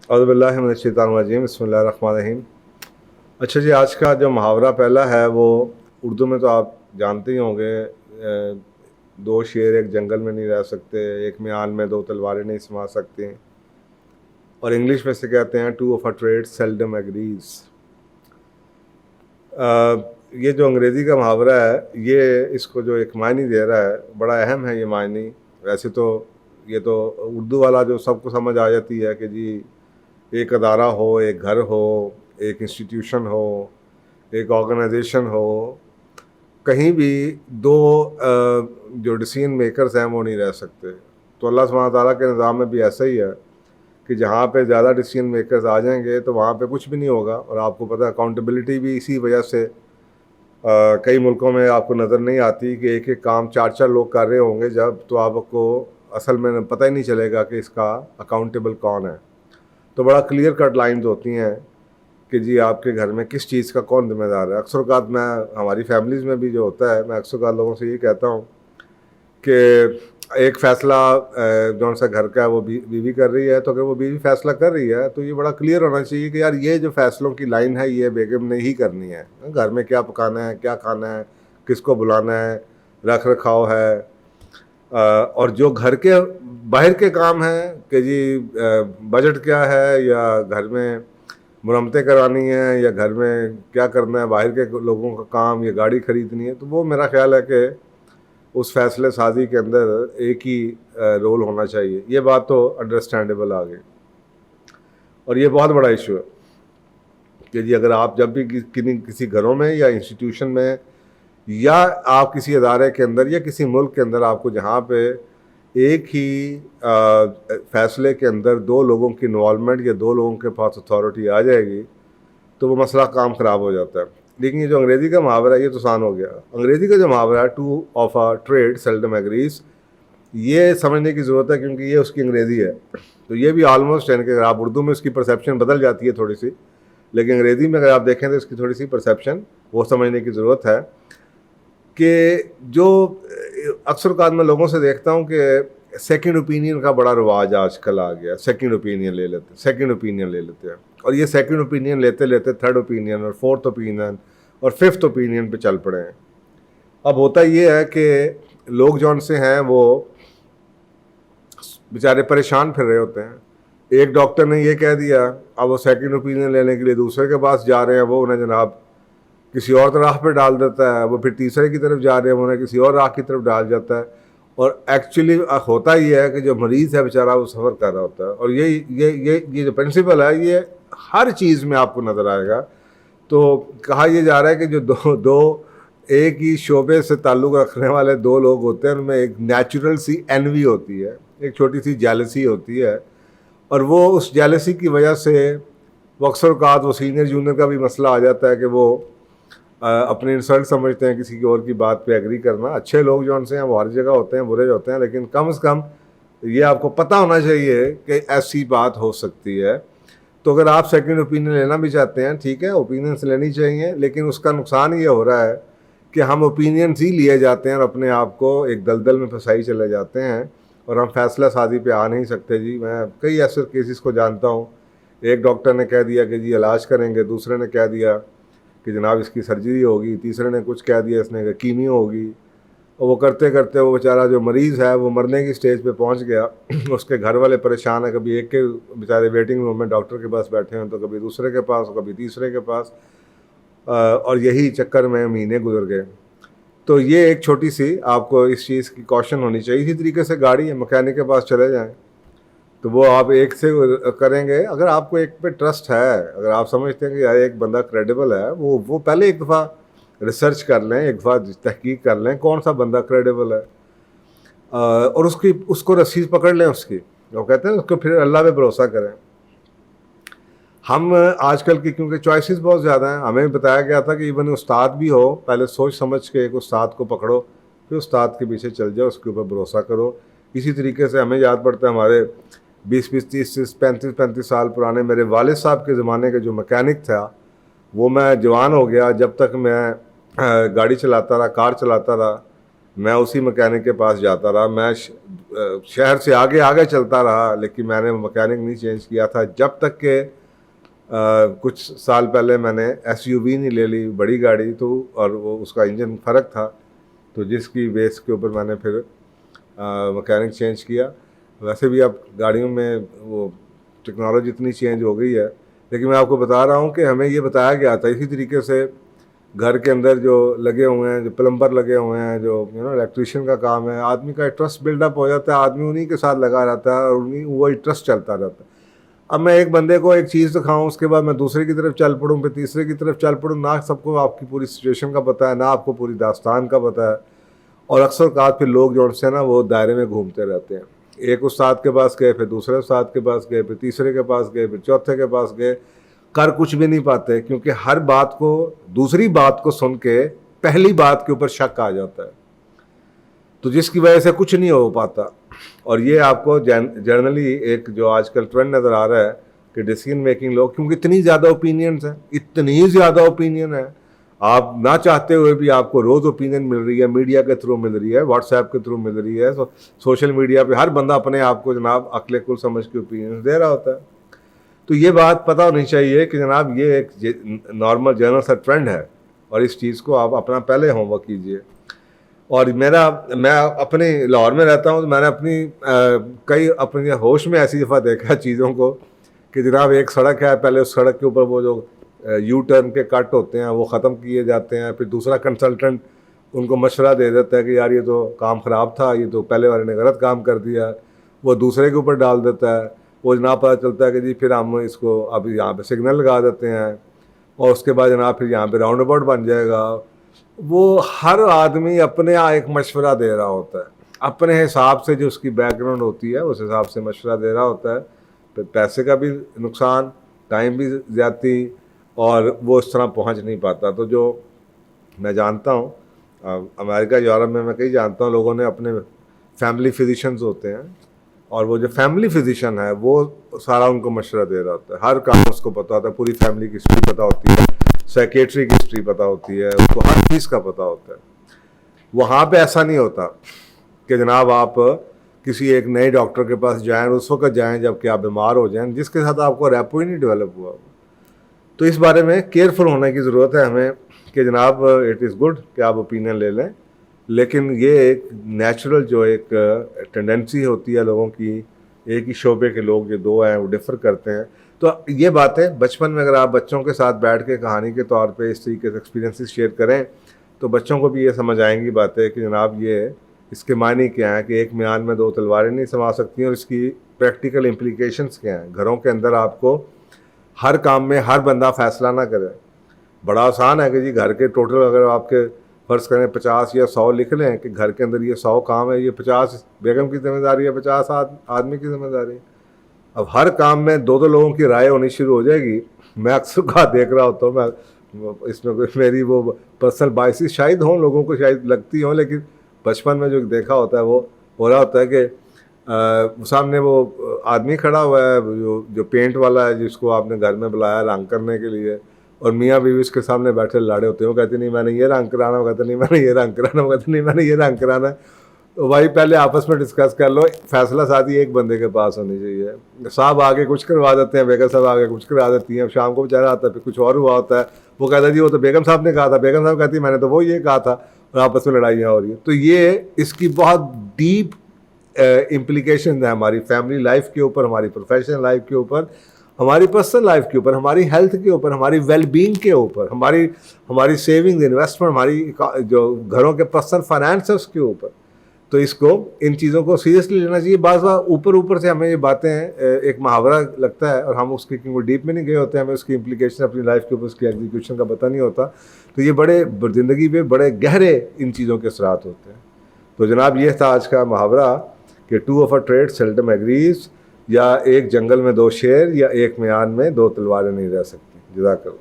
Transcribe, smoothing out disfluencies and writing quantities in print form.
اعوذ باللہ من الشیطان الرجیم، بسم اللہ الرحمن الرحیم۔ اچھا جی، آج کا جو محاورہ پہلا ہے وہ اردو میں تو آپ جانتے ہی ہوں گے، دو شیر ایک جنگل میں نہیں رہ سکتے، ایک میان میں دو تلواریں نہیں سما سکتے، اور انگلش میں سے کہتے ہیں two of a trade seldom agrees. یہ جو انگریزی کا محاورہ ہے، یہ اس کو جو ایک معنی دے رہا ہے بڑا اہم ہے یہ معنی۔ ویسے تو یہ تو اردو والا جو سب کو سمجھ آ جاتی ہے کہ جی ایک ادارہ ہو، ایک گھر ہو، ایک انسٹیٹیوشن ہو، ایک آرگنائزیشن ہو، کہیں بھی دو جو ڈیسیژن میکرز ہیں وہ نہیں رہ سکتے۔ تو اللہ سبحانہ تعالیٰ کے نظام میں بھی ایسا ہی ہے کہ جہاں پہ زیادہ ڈیسیژن میکرز آ جائیں گے تو وہاں پہ کچھ بھی نہیں ہوگا۔ اور آپ کو پتہ ہے اکاؤنٹیبلٹی بھی اسی وجہ سے کئی ملکوں میں آپ کو نظر نہیں آتی کہ ایک ایک کام چار چار لوگ کر رہے ہوں گے جب، تو آپ کو اصل میں پتہ ہی نہیں چلے گا کہ اس کا اکاؤنٹیبل کون ہے۔ تو بڑا کلیئر کٹ لائنز ہوتی ہیں کہ جی آپ کے گھر میں کس چیز کا کون ذمہ دار ہے۔ اکثر اوقات میں ہماری فیملیز میں بھی جو ہوتا ہے، میں اکثر اوقات لوگوں سے یہ کہتا ہوں کہ ایک فیصلہ جون سا گھر کا ہے وہ بیوی کر رہی ہے، تو اگر وہ بیوی فیصلہ کر رہی ہے تو یہ بڑا کلیئر ہونا چاہیے کہ یار یہ جو فیصلوں کی لائن ہے یہ بیگم نے ہی کرنی ہے۔ گھر میں کیا پکانا ہے، کیا کھانا ہے، کس کو بلانا ہے، رکھ رکھاؤ ہے، اور جو گھر کے باہر کے کام ہیں کہ جی بجٹ کیا ہے، یا گھر میں مرمتیں کرانی ہیں، یا گھر میں کیا کرنا ہے، باہر کے لوگوں کا کام، یا گاڑی خریدنی ہے، تو وہ میرا خیال ہے کہ اس فیصلے سازی کے اندر ایک ہی رول ہونا چاہیے۔ یہ بات تو انڈرسٹینڈیبل آ گئی، اور یہ بہت بڑا ایشو ہے کہ جی اگر آپ جب بھی کسی گھروں میں یا انسٹیٹیوشن میں یا آپ کسی ادارے کے اندر یا کسی ملک کے اندر آپ کو جہاں پہ ایک ہی فیصلے کے اندر دو لوگوں کی انوالومنٹ یا دو لوگوں کے پاس اتھارٹی آ جائے گی تو وہ مسئلہ کام خراب ہو جاتا ہے۔ لیکن یہ جو انگریزی کا محاورہ ہے یہ تو آسان ہو گیا۔ انگریزی کا جو محاورہ ہے two of a trade seldom agrees, یہ سمجھنے کی ضرورت ہے کیونکہ یہ اس کی انگریزی ہے۔ تو یہ بھی آلموسٹ یعنی کہ اگر آپ اردو میں اس کی پرسیپشن بدل جاتی ہے تھوڑی سی، لیکن انگریزی میں اگر آپ دیکھیں تو اس کی تھوڑی سی پرسیپشن وہ سمجھنے کی ضرورت ہے کہ جو اکثر اوقات میں لوگوں سے دیکھتا ہوں کہ سیکنڈ اوپینین کا بڑا رواج آج کل آ گیا۔ سیکنڈ اوپینین لے لیتے ہیں، اور یہ سیکنڈ اوپینین لیتے لیتے تھرڈ اوپینین اور فورتھ اوپینین اور ففتھ اوپینین پہ چل پڑے ہیں۔ اب ہوتا یہ ہے کہ لوگ جون سے ہیں وہ بیچارے پریشان پھر رہے ہوتے ہیں۔ ایک ڈاکٹر نے یہ کہہ دیا، اب وہ سیکنڈ اوپینین لینے کے لیے دوسرے کے پاس جا رہے ہیں، وہ انہیں جناب کسی اور راہ پہ ڈال دیتا ہے، وہ پھر تیسرے کی طرف جا رہے ہیں، انہیں کسی اور راہ کی طرف ڈال جاتا ہے۔ اور ایکچولی ہوتا یہ ہے کہ جو مریض ہے بیچارہ وہ سفر کر رہا ہوتا ہے، اور یہ جو پرنسپل ہے یہ ہر چیز میں آپ کو نظر آئے گا۔ تو کہا یہ جا رہا ہے کہ جو دو ایک ہی شعبے سے تعلق رکھنے والے دو لوگ ہوتے ہیں ان میں ایک نیچرل سی اینوی ہوتی ہے، ایک چھوٹی سی جیلسی ہوتی ہے، اور وہ اس جیلسی کی وجہ سے وہ اکثر اوقات وہ سینئر جونیئر کا بھی مسئلہ آ جاتا ہے کہ وہ اپنی انسلٹ سمجھتے ہیں کسی کی اور کی بات پہ ایگری کرنا۔ اچھے لوگ جو ان سے ہیں وہ ہر جگہ ہوتے ہیں، برے ہوتے ہیں، لیکن کم از کم یہ آپ کو پتہ ہونا چاہیے کہ ایسی بات ہو سکتی ہے۔ تو اگر آپ سیکنڈ اوپینین لینا بھی چاہتے ہیں ٹھیک ہے، اوپینینس لینی چاہیے، لیکن اس کا نقصان یہ ہو رہا ہے کہ ہم اوپینینس ہی لیے جاتے ہیں اور اپنے آپ کو ایک دلدل میں پھنسائی چلے جاتے ہیں، اور ہم فیصلہ سازی پہ آ نہیں سکتے۔ جی میں کئی ایسے کیسز کو جانتا ہوں، ایک ڈاکٹر نے کہہ دیا کہ جی علاج کریں گے، دوسرے نے کہہ دیا کہ جناب اس کی سرجری ہوگی، تیسرے نے کچھ کہہ دیا اس نے کہ کیمیو ہوگی، اور وہ کرتے کرتے وہ بیچارہ جو مریض ہے وہ مرنے کی سٹیج پہ پہنچ گیا۔ اس کے گھر والے پریشان ہیں، کبھی ایک کے بیچارے ویٹنگ روم میں ڈاکٹر کے پاس بیٹھے ہیں، تو کبھی دوسرے کے پاس، کبھی تیسرے کے پاس، اور یہی چکر میں مہینے گزر گئے۔ تو یہ ایک چھوٹی سی آپ کو اس چیز کی کوشن ہونی چاہیے۔ اسی طریقے سے گاڑی ہے، مکینک کے پاس چلے جائیں تو وہ آپ ایک سے کریں گے، اگر آپ کو ایک پہ ٹرسٹ ہے، اگر آپ سمجھتے ہیں کہ یار ایک بندہ کریڈیبل ہے، وہ پہلے ایک دفعہ ریسرچ کر لیں، ایک دفعہ تحقیق کر لیں کون سا بندہ کریڈیبل ہے، اور اس کو رسید پکڑ لیں اس کی۔ وہ کہتے ہیں اس کو پھر اللہ پہ بھروسہ کریں۔ ہم آج کل کی کیونکہ چوائسیز بہت زیادہ ہیں، ہمیں بتایا گیا تھا کہ ایون استاد بھی ہو پہلے سوچ سمجھ کے ایک استاد کو پکڑو، پھر استاد کے پیچھے چل جاؤ، اس کے اوپر بھروسہ کرو۔ اسی طریقے سے ہمیں یاد پڑتا ہے ہمارے 20 30 35 سال پرانے میرے والد صاحب کے زمانے کے جو مکینک تھا، وہ میں جوان ہو گیا جب تک میں گاڑی چلاتا رہا، کار چلاتا رہا، میں اسی مکینک کے پاس جاتا رہا. میں شہر سے آگے آگے چلتا رہا, لیکن میں نے مکینک نہیں چینج کیا تھا جب تک کہ کچھ سال پہلے میں نے SUV نہیں لے لی, بڑی گاڑی تو, اور وہ اس کا انجن فرق تھا, تو جس کی بیس کے اوپر میں نے پھر مکینک چینج کیا. ویسے بھی اب گاڑیوں میں وہ ٹیکنالوجی اتنی چینج ہو گئی ہے, لیکن میں آپ کو بتا رہا ہوں کہ ہمیں یہ بتایا گیا تھا. اسی طریقے سے گھر کے اندر جو لگے ہوئے ہیں, جو پلمبر لگے ہوئے ہیں, جو الیکٹریشین کا کام ہے, آدمی کا ٹرسٹ بلڈ اپ ہو جاتا ہے, آدمی انہی کے ساتھ لگا رہتا ہے اور وہی ٹرسٹ چلتا رہتا ہے. اب میں ایک بندے کو ایک چیز دکھاؤں, اس کے بعد میں دوسرے کی طرف چل پڑوں, پھر تیسرے کی طرف چل پڑوں, نہ سب کو آپ کی پوری سچویشن کا پتہ ہے, نہ آپ کو پوری داستان کا پتہ ہے, اور اکثر اوقات پھر لوگ جو سے نا وہ دائرے میں گھومتے رہتے ہیں. ایک استاد کے پاس گئے, پھر دوسرے استاد کے پاس گئے, پھر تیسرے کے پاس گئے, پھر چوتھے کے پاس گئے, کر کچھ بھی نہیں پاتے, کیونکہ ہر بات کو دوسری بات کو سن کے پہلی بات کے اوپر شک آ جاتا ہے, تو جس کی وجہ سے کچھ نہیں ہو پاتا. اور یہ آپ کو جنرلی ایک جو آج کل ٹرینڈ نظر آ رہا ہے کہ ڈیسیژن میکنگ لوگ, کیونکہ اتنی زیادہ اوپینینس ہیں, اتنی زیادہ اوپینین ہے, آپ نہ چاہتے ہوئے بھی آپ کو روز اوپینین مل رہی ہے, میڈیا کے تھرو مل رہی ہے, واٹس ایپ کے تھرو مل رہی ہے, سوشل میڈیا پہ ہر بندہ اپنے آپ کو جناب عقل کل سمجھ کے اوپینین دے رہا ہوتا ہے. تو یہ بات پتہ ہونی چاہیے کہ جناب یہ ایک نارمل جنرل سا ٹرینڈ ہے, اور اس چیز کو آپ اپنا پہلے ہوم ورک کیجیے. اور میں اپنے لاہور میں رہتا ہوں, تو میں نے اپنی اپنے ہوش میں ایسی دفعہ دیکھا چیزوں کو کہ جناب ایک سڑک ہے, پہلے اس سڑک کے اوپر وہ جو یو ٹرن کے کٹ ہوتے ہیں وہ ختم کیے جاتے ہیں, پھر دوسرا کنسلٹنٹ ان کو مشورہ دے دیتا ہے کہ یار یہ تو کام خراب تھا, یہ تو پہلے والے نے غلط کام کر دیا, وہ دوسرے کے اوپر ڈال دیتا ہے. وہ جناب پتہ چلتا ہے کہ جی پھر ہم اس کو اب یہاں پہ سگنل لگا دیتے ہیں, اور اس کے بعد جناب پھر یہاں پہ راؤنڈ اباؤٹ بن جائے گا. وہ ہر آدمی اپنے یہاں ایک مشورہ دے رہا ہوتا ہے, اپنے حساب سے جو اس کی بیک گراؤنڈ ہوتی ہے اس حساب سے مشورہ دے رہا ہوتا ہے. پھر پیسے کا بھی نقصان, ٹائم بھی زیادتی, اور وہ اس طرح پہنچ نہیں پاتا. تو جو میں جانتا ہوں امریکہ یورپ میں کئی جانتا ہوں لوگوں نے اپنے فیملی فزیشنز ہوتے ہیں, اور وہ جو فیملی فزیشن ہے وہ سارا ان کو مشورہ دے رہا ہوتا ہے, ہر کام اس کو پتہ ہوتا ہے, پوری فیملی کی ہسٹری پتہ ہوتی ہے, سیکیٹری کی ہسٹری پتہ ہوتی ہے, اس کو ہر چیز کا پتہ ہوتا ہے. وہاں پہ ایسا نہیں ہوتا کہ جناب آپ کسی ایک نئے ڈاکٹر کے پاس جائیں, اس وقت جائیں جب کہ آپ بیمار ہو جائیں, جس کے ساتھ آپ کو ریپو ہی نہیں ڈیولپ ہوا. تو اس بارے میں کیئرفل ہونے کی ضرورت ہے ہمیں کہ جناب اٹ از گڈ کہ آپ اوپینین لے لیں, لیکن یہ ایک نیچرل جو ایک ٹینڈنسی ہوتی ہے لوگوں کی, ایک ہی شعبے کے لوگ جو دو ہیں وہ ڈفر کرتے ہیں. تو یہ باتیں بچپن میں اگر آپ بچوں کے ساتھ بیٹھ کے کہانی کے طور پہ اس طریقے سے ایکسپیرینسز شیئر کریں تو بچوں کو بھی یہ سمجھ آئیں گی باتیں کہ جناب یہ اس کے معنی کیا ہیں, کہ ایک میان میں دو تلواریں نہیں سما سکتی, اور اس کی پریکٹیکل امپلیکیشنز کیا ہیں. گھروں کے اندر آپ کو ہر کام میں ہر بندہ فیصلہ نہ کرے. بڑا آسان ہے کہ جی گھر کے ٹوٹل اگر آپ کے فرض کریں 50 یا 100 لکھ لیں کہ گھر کے اندر یہ 100 کام ہے, یہ 50 بیگم کی ذمہ داری ہے, 50 آدمی کی ذمہ داری ہے. اب ہر کام میں دو لوگوں کی رائے ہونی شروع ہو جائے گی. میں اکثر بات دیکھ رہا ہوتا ہوں, میں اس میں میری وہ پرسنل بائسز شاید ہوں, لوگوں کو شاید لگتی ہوں, لیکن بچپن میں جو دیکھا ہوتا ہے وہ ہو رہا ہوتا ہے کہ سامنے وہ آدمی کھڑا ہوا ہے جو پینٹ والا ہے, جس کو آپ نے گھر میں بلایا رنگ کرنے کے لیے, اور میاں بیوی اس کے سامنے بیٹھے لاڑے ہوتے ہیں. وہ کہتے نہیں میں نے یہ رنگ کرانا, وہ کہتے نہیں میں نے یہ رنگ کرانا, وہ کہتے نہیں میں نے یہ رنگ کرانا. تو بھائی پہلے آپس میں ڈسکس کر لو, فیصلہ سازی ایک بندے کے پاس ہونی چاہیے. صاحب آگے کچھ کروا دیتے ہیں, بیگم صاحب آگے کچھ کروا دیتی ہیں, شام کو بیچارہ آتا ہے پھر کچھ اور ہوا ہوتا ہے, وہ کہتا ہے جی وہ تو بیگم صاحب نے کہا تھا, بیگم صاحب کہتی ہے میں نے تو وہ یہ کہا تھا, اور آپس میں لڑائیاں ہو رہی ہیں. تو یہ اس کی بہت ڈیپ امپلیکیشن ہے ہماری فیملی لائف کے اوپر, ہماری پروفیشنل لائف کے اوپر, ہماری پرسنل لائف کے اوپر, ہماری ہیلتھ کے اوپر, ہماری ویل بینگ کے اوپر, ہماری سیونگ انویسٹمنٹ, ہماری جو گھروں کے پرسنل فائنانسز کے اوپر. تو اس کو ان چیزوں کو سیریسلی لینا چاہیے. بعض بار اوپر سے ہمیں یہ باتیں ایک محاورہ لگتا ہے, اور ہم اس کے کیونکہ ڈیپ میں نہیں گئے ہوتے ہیں, ہمیں اس کی امپلیکیشن اپنی لائف کے اوپر اس کی ایگزیکیوشن کا پتہ نہیں ہوتا. تو یہ بڑے زندگی پہ بڑے گہرے ان چیزوں کے اثرات ہوتے ہیں. تو جناب یہ تھا آج کا محاورہ کہ 2 of a trade seldom agrees, یا ایک جنگل میں 2 شیر, یا ایک میان میں 2 تلواریں نہیں رہ سکتی. جزاک اللہ.